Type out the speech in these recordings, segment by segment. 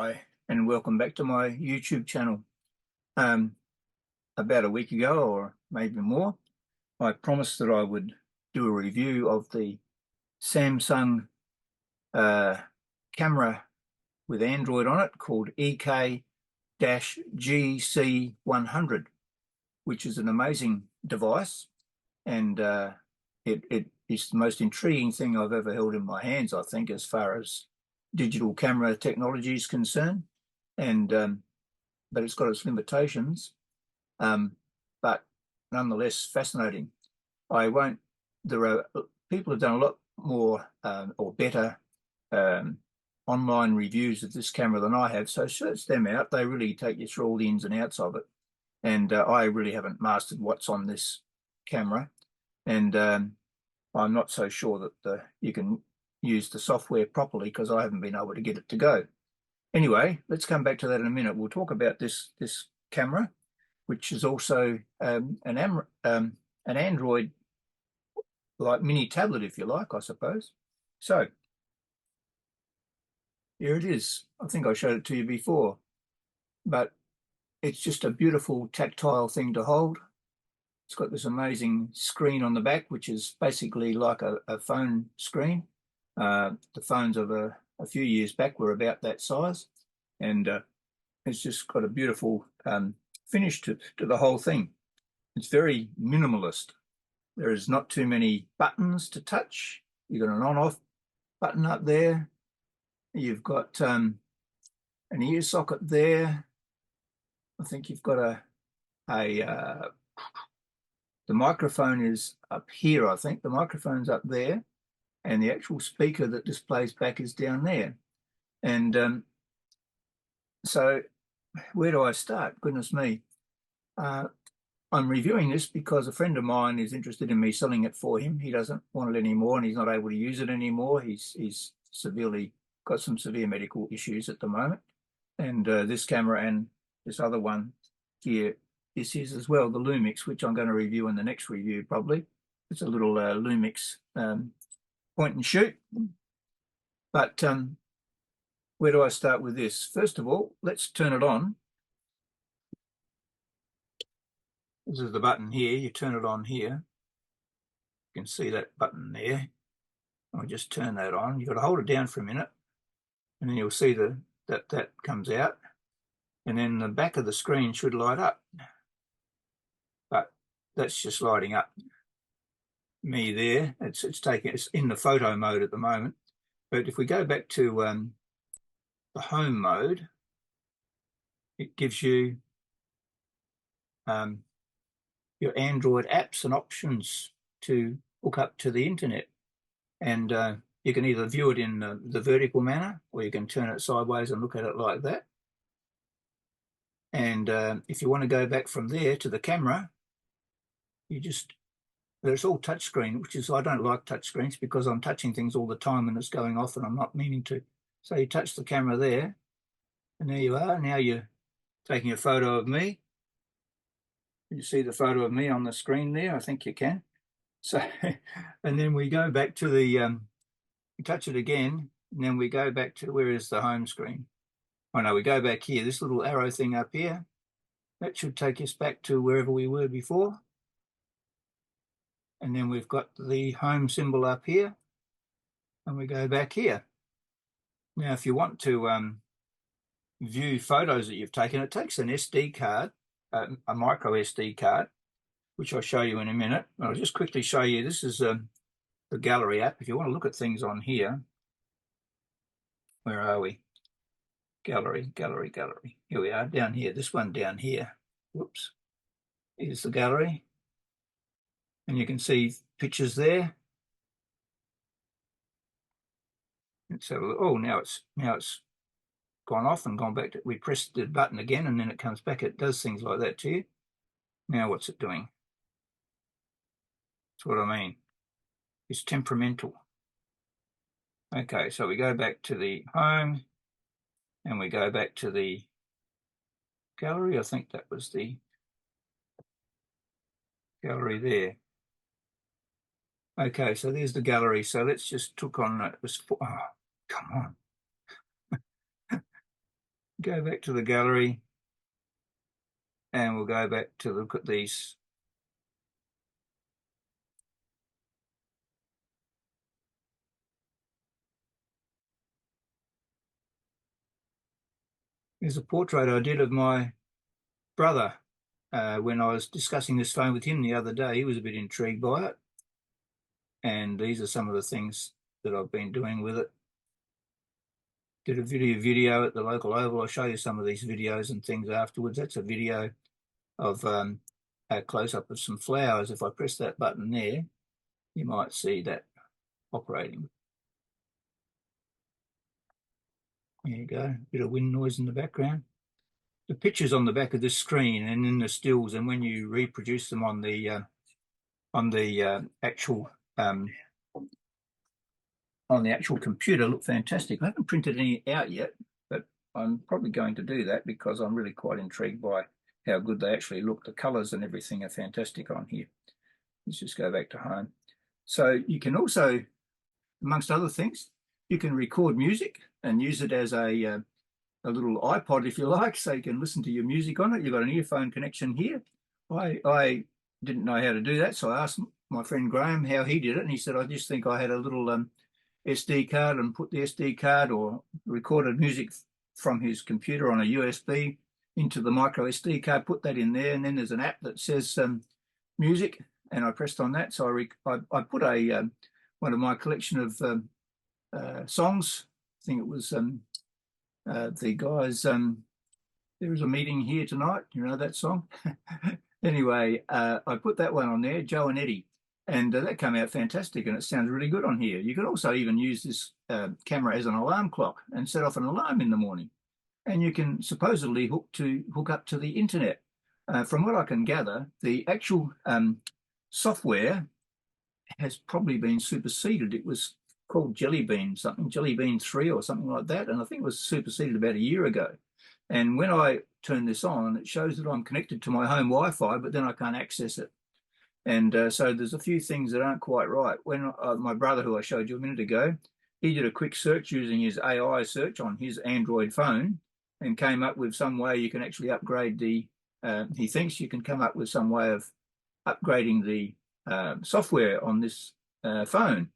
Hi, and welcome back to my YouTube channel. About a week ago, or maybe more, I promised that I would do a review of the Samsung camera with Android on it called EK-GC100, which is an amazing device, and it is the most intriguing thing I've ever held in my hands, I think, as far as digital camera technology is concerned. And but it's got its limitations, but nonetheless fascinating. There are people have done a lot more or better online reviews of this camera than I have, so search them out. They really take you through all the ins and outs of it, and I really haven't mastered what's on this camera, and I'm not so sure that you can use the software properly because I haven't been able to get it to go. Anyway, let's come back to that in a minute. We'll talk about this camera, which is also an Android like mini tablet, if you like, I suppose. So here it is. I think I showed it to you before, but it's just a beautiful tactile thing to hold. It's got this amazing screen on the back, which is basically like a phone screen. The phones of a few years back were about that size, and it's just got a beautiful finish to the whole thing. It's very minimalist. There is not too many buttons to touch. You've got an on-off button up there. You've got an ear socket there. I think you've got the microphone is up here. I think the microphone's up there, and the actual speaker that displays back is down there. And so where do I start? Goodness me. I'm reviewing this because a friend of mine is interested in me selling it for him. He doesn't want it anymore, and he's not able to use it anymore. He's severely got some severe medical issues at the moment. And this camera and this other one here, this is as well, the Lumix, which I'm going to review in the next review probably. It's a little Lumix point and shoot. But where do I start with this? First of all, let's turn it on. This is the button here. You turn it on here. You can see that button there. I'll just turn that on. You've got to hold it down for a minute, and then you'll see that comes out, and then the back of the screen should light up. But that's just lighting up me there. It's in the photo mode at the moment. But if we go back to the home mode, it gives you your Android apps and options to hook up to the internet. And you can either view it in the vertical manner, or you can turn it sideways and look at it like that. And if you want to go back from there to the camera, there's all touchscreen, which is, I don't like touchscreens because I'm touching things all the time and it's going off and I'm not meaning to. So you touch the camera there, and there you are. Now you're taking a photo of me. You see the photo of me on the screen there? I think you can. So, and then we go back to the, we touch it again, and then we go back to, where is the home screen? Oh no, we go back here, this little arrow thing up here. That should take us back to wherever we were before. And then we've got the home symbol up here, and we go back here. Now, if you want to view photos that you've taken, it takes an SD card, a micro SD card, which I'll show you in a minute. I'll just quickly show you. This is the gallery app. If you want to look at things on here, where are we? Gallery. Here we are, down here. This one down here. Whoops. Here's the gallery. And you can see pictures there. So, oh, now it's gone off and gone back to, we pressed the button again and then it comes back. It does things like that to you. Now what's it doing? That's what I mean. It's temperamental. Okay, so we go back to the home and we go back to the gallery. I think that was the gallery there. Okay, so there's the gallery. So let's just took on, it was, oh, come on. go back to the gallery, and we'll go back to look at these. There's a portrait I did of my brother when I was discussing this phone with him the other day. He was a bit intrigued by it. And these are some of the things that I've been doing with it. Did a video at the local oval. I'll show you some of these videos and things afterwards. That's a video of a close-up of some flowers. If I press that button there, you might see that operating. There you go, a bit of wind noise in the background. The pictures on the back of this screen and in the stills, and when you reproduce them on the actual computer, look fantastic. I haven't printed any out yet, but I'm probably going to do that because I'm really quite intrigued by how good they actually look. The colors and everything are fantastic on here. Let's just go back to home. So you can also, amongst other things, you can record music and use it as a little iPod, if you like, so you can listen to your music on it. You've got an earphone connection here. I didn't know how to do that, so I asked my friend Graham how he did it, and he said, I just think I had a little SD card and put the SD card or recorded music from his computer on a USB into the micro SD card, put that in there, and then there's an app that says music, and I pressed on that. So I put one of my collection of songs. I think it was the guys, there is a meeting here tonight, you know that song? Anyway, I put that one on there, Joe and Eddie, and that came out fantastic, and it sounds really good on here. You can also even use this camera as an alarm clock and set off an alarm in the morning. And you can supposedly hook up to the internet. From what I can gather, the actual software has probably been superseded. It was called Jelly Bean something, Jelly Bean 3 or something like that, and I think it was superseded about a year ago. And when I turn this on, it shows that I'm connected to my home Wi-Fi, but then I can't access it. And so there's a few things that aren't quite right. When my brother, who I showed you a minute ago, he did a quick search using his AI search on his Android phone and came up with some way you can actually upgrade the, he thinks you can come up with some way of upgrading the software on this phone.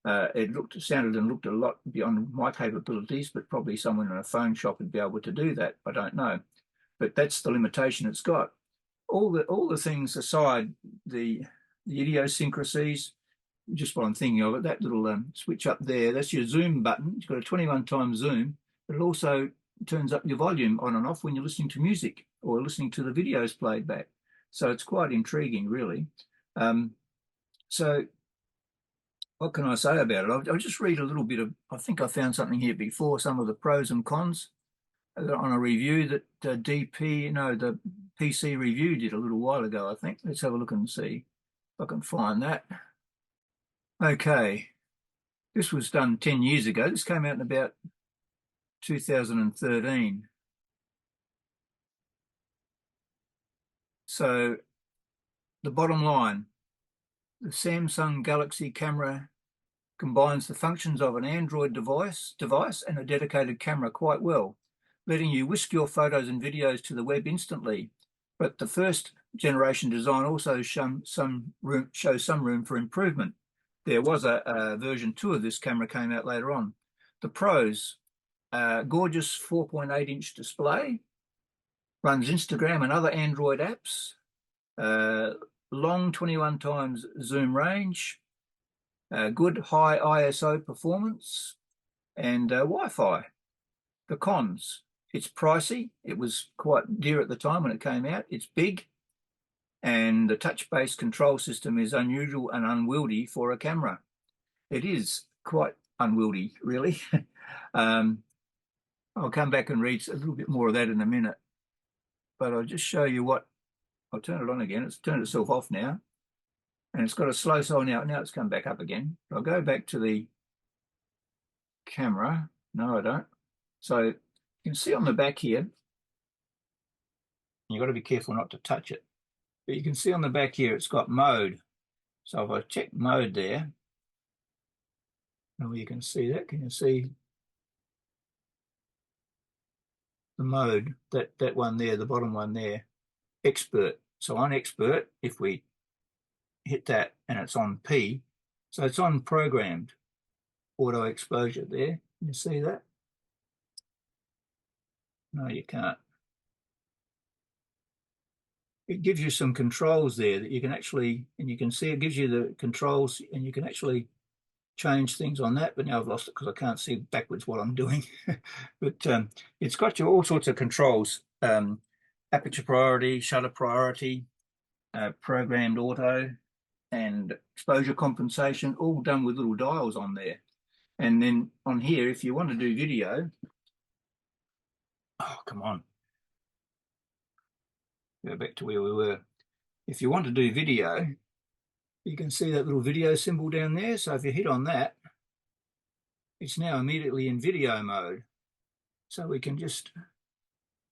It sounded and looked a lot beyond my capabilities, but probably someone in a phone shop would be able to do that. I don't know, but that's the limitation it's got. All the things aside, the idiosyncrasies, just what I'm thinking of it, that little switch up there, that's your zoom button. It's got a 21 times zoom, but it also turns up your volume on and off when you're listening to music or listening to the videos played back. So it's quite intriguing, really. So what can I say about it? I'll just read a little bit of, I think I found something here before, some of the pros and cons on a review that the PC Review did a little while ago, I think. Let's have a look and see if I can find that. Okay, this was done 10 years ago. This came out in about 2013. So the bottom line, the Samsung Galaxy camera combines the functions of an Android device and a dedicated camera quite well, letting you whisk your photos and videos to the web instantly. But the first generation design also shows some room for improvement. There was a version 2 of this camera came out later on. The pros, gorgeous 4.8-inch display, runs Instagram and other Android apps, long 21 times zoom range, good high ISO performance, and Wi-Fi. The cons, it's pricey. It was quite dear at the time when it came out. It's big, and the touch-based control system is unusual and unwieldy for a camera. It is quite unwieldy, really. I'll come back and read a little bit more of that in a minute. But I'll just show you what, I'll turn it on again. It's turned itself off now. And it's got a slow sole now. Now it's come back up again. I'll go back to the camera. No, I don't. So you can see on the back here, you've got to be careful not to touch it. But you can see on the back here, it's got mode. So if I check mode there, oh, you can see that. Can you see? The mode, that one there, the bottom one there, expert. So on expert, if we hit that and it's on P, so it's on programmed auto exposure there. You see that? No, you can't. It gives you some controls there that you can actually, and you can see it gives you the controls and you can actually change things on that, but now I've lost it because I can't see backwards what I'm doing. But it's got you all sorts of controls, aperture priority, shutter priority, programmed auto, and exposure compensation, all done with little dials on there. And then on here, if you want to do video, oh, come on, go back to where we were. If you want to do video, you can see that little video symbol down there. So if you hit on that, it's now immediately in video mode. So we can just,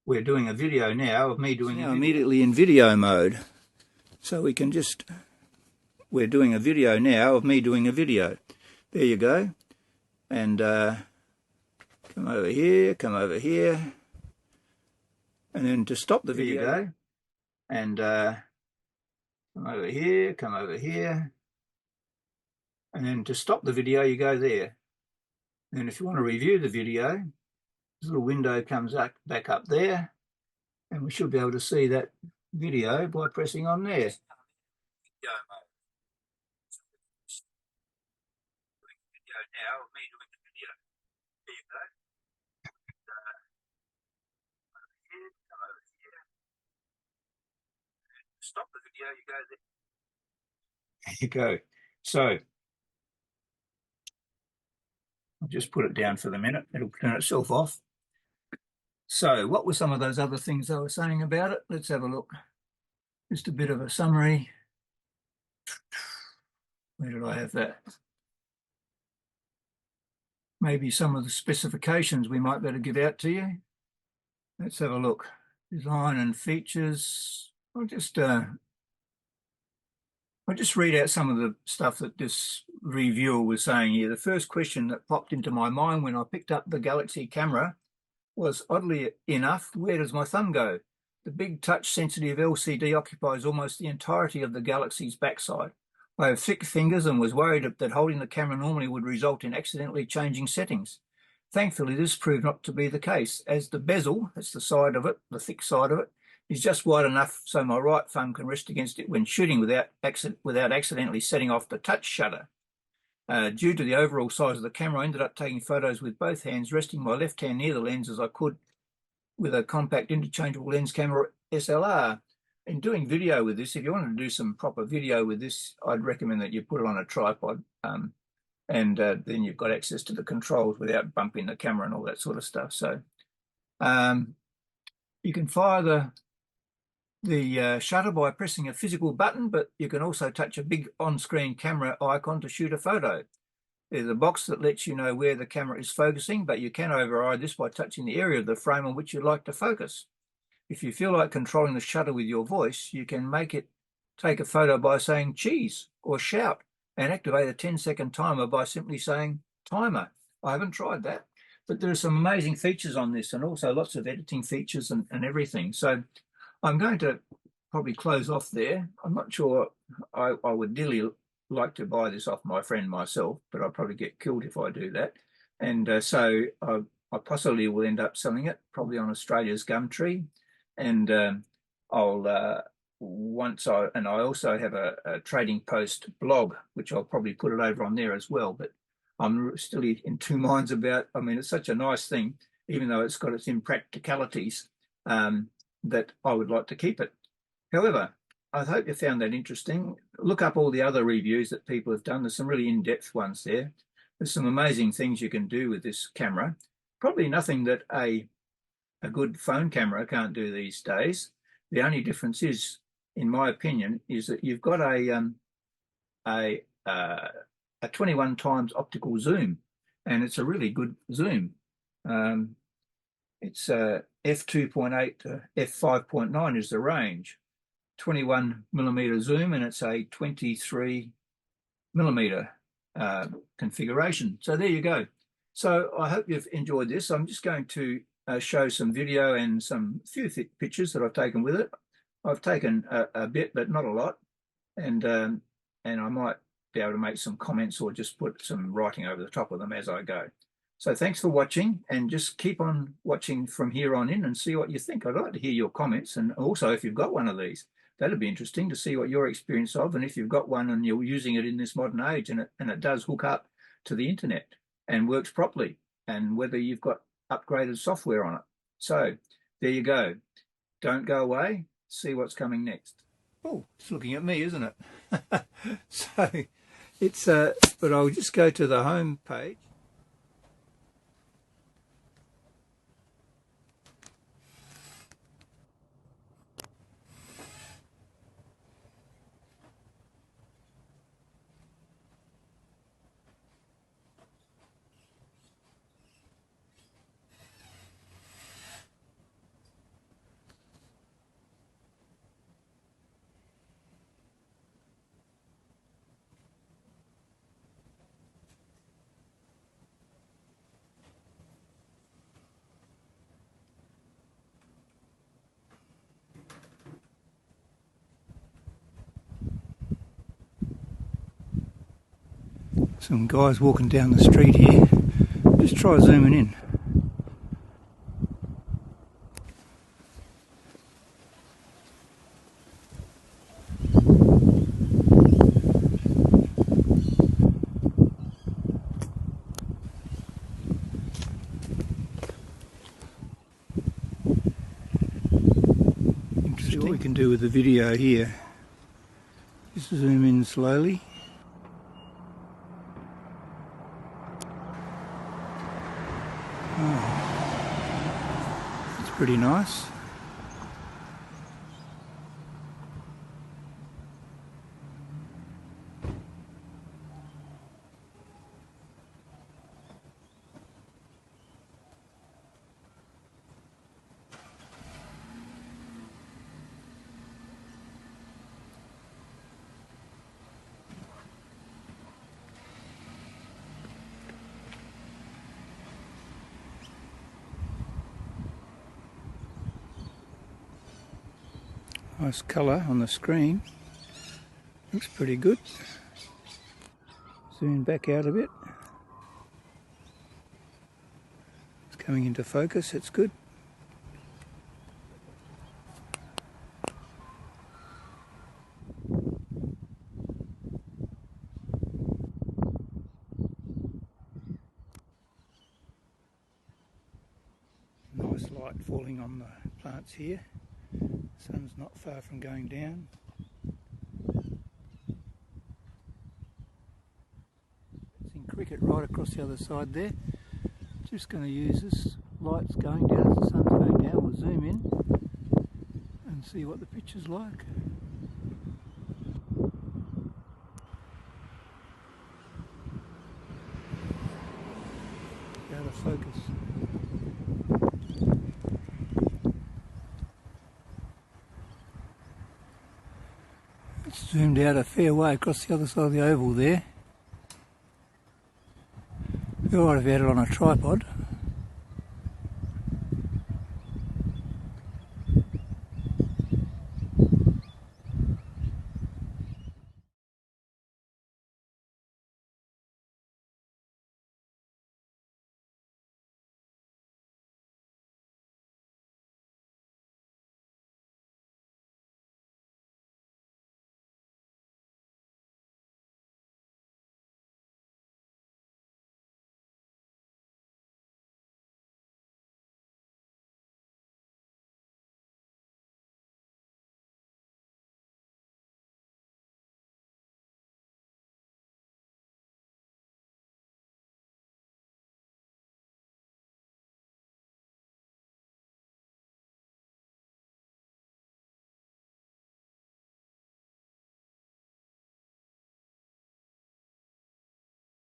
we're doing a video now of me doing it. Now immediately in video mode. So we can just, we're doing a video now of me doing a video. There you go. And come over here, and then to stop the video, and come over here, and then to stop the video you go there. And then if you want to review the video, this little window comes up, back up there, and we should be able to see that video by pressing on there. Stop the video, you go there. There you go. So I'll just put it down for the minute. It'll turn itself off. So what were some of those other things I was saying about it? Let's have a look. Just a bit of a summary. Where did I have that? Maybe some of the specifications we might better give out to you. Let's have a look. Design and features. I'll just read out some of the stuff that this reviewer was saying here. The first question that popped into my mind when I picked up the Galaxy camera was, oddly enough, where does my thumb go? The big touch-sensitive LCD occupies almost the entirety of the Galaxy's backside. I have thick fingers and was worried that holding the camera normally would result in accidentally changing settings. Thankfully, this proved not to be the case, as the bezel, that's the side of it, the thick side of it, is just wide enough so my right thumb can rest against it when shooting without accidentally setting off the touch shutter. Due to the overall size of the camera, I ended up taking photos with both hands, resting my left hand near the lens as I could with a compact interchangeable lens camera SLR. In doing video with this, if you want to do some proper video with this, I'd recommend that you put it on a tripod, and then you've got access to the controls without bumping the camera and all that sort of stuff. So you can fire the shutter by pressing a physical button, but you can also touch a big on-screen camera icon to shoot a photo. There's a box that lets you know where the camera is focusing, but you can override this by touching the area of the frame on which you'd like to focus. If you feel like controlling the shutter with your voice, you can make it take a photo by saying cheese or shout, and activate a 10-second timer by simply saying timer. I haven't tried that, but there are some amazing features on this, and also lots of editing features and everything. So I'm going to probably close off there. I'm not sure I would really like to buy this off my friend myself, but I'll probably get killed if I do that. And so I possibly will end up selling it, probably on Australia's Gumtree. And I also have a Trading Post blog, which I'll probably put it over on there as well. But I'm still in two minds about, I mean, it's such a nice thing, even though it's got its impracticalities, that I would like to keep it. However, I hope you found that interesting. Look up all the other reviews that people have done. There's some really in-depth ones there. There's some amazing things you can do with this camera. Probably nothing that a good phone camera can't do these days. The only difference is, in my opinion, is that you've got a 21 times optical zoom, and it's a really good zoom. It's f2.8 to f5.9 is the range. 21mm zoom, and it's a 23mm configuration. So there you go. So I hope you've enjoyed this. I'm just going to show some video and some few pictures that I've taken with it. I've taken a bit, but not a lot, and I might be able to make some comments or just put some writing over the top of them as I go. So thanks for watching, and just keep on watching from here on in and see what you think. I'd like to hear your comments, and also if you've got one of these, that'd be interesting to see what your experience of, and if you've got one and you're using it in this modern age and it does hook up to the internet and works properly, and whether you've got upgraded software on it. So there you go. Don't go away. See what's coming next. Oh, it's looking at me, isn't it? So it's but I'll just go to the home page. Some guys walking down the street here. Just try zooming in. Interesting. See what we can do with the video here. Just zoom in slowly. Oh, it's pretty nice. Nice colour on the screen. Looks pretty good. Zoom back out a bit. It's coming into focus, it's good. Nice light falling on the plants here. Sun's not far from going down. Seeing cricket right across the other side there. Just going to use this. Light's going down as the sun's going down. We'll zoom in and see what the picture's like. Out of focus. It's zoomed out a fair way across the other side of the oval there. Be alright if you had it on a tripod.